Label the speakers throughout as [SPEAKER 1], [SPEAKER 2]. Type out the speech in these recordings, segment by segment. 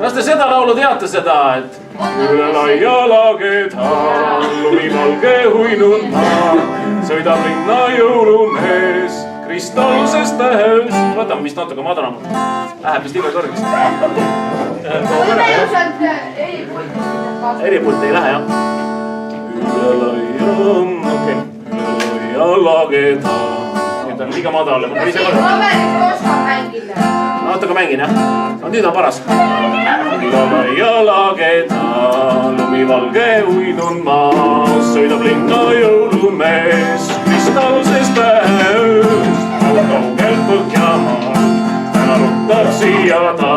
[SPEAKER 1] Kas te seda laulu teate seda, et üle laia lageda lumivalge huinud maa sõidab linna jõulumees kristallsest tähest. Võtame vist natuke madalamalt. Läheb vist liiga kõrgeks. Eripult ei lähe, jah. Üle laia lageda. Nüüd on liiga madal. Natuke mängin, jah. Nüüd on paras. Üle laia lageda lumivalge uinun maas sõidab linna jõulumees kristallsest tähest. Kaugelt Põhjamaal täna ruttab siia ta.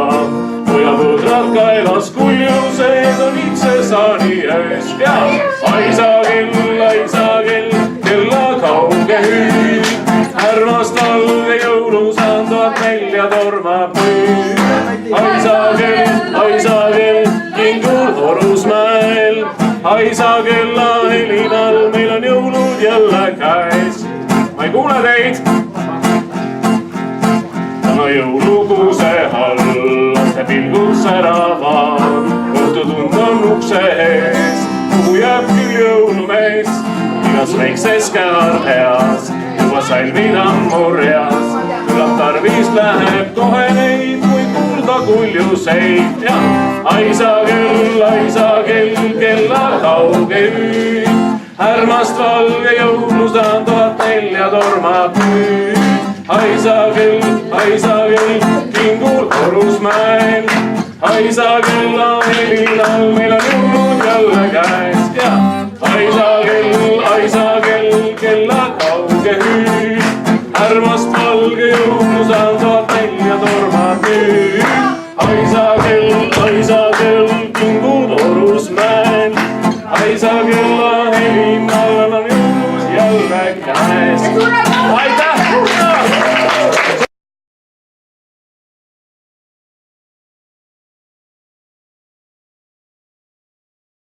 [SPEAKER 1] Pojapõdrad kaelas kuljused on itsesaani ees. Ja aisa kell, kella kauge hüüd. Härmast valge jõulusand toad välja tormab nüüd. Aisa kell, kingul Horusmäel. Aisa kella helinal meil on jõulud jälle käes. Ma ei kuule teid. Täna jõulukuuse all laste pilgud säravad. Õhtutund on ukse ees, kuhu jääb küll jõulumees. Igas väikses kävarheas juba salvid ammu reas. Küllap tarvis läheb kohe neid, kui kuulda kuljuseid. Ja aisa kell, kella kauge hüüd. Härmast valge jõulusand toad välja tormab nüüd. Aisa kell, kingul Horusmäel. Aisa kella helinal meil on jõulud jälle käes. Ja aisa kell, kella kauge hüüd. Härmast valge jõulusand toad välja tormab nüüd. Aisa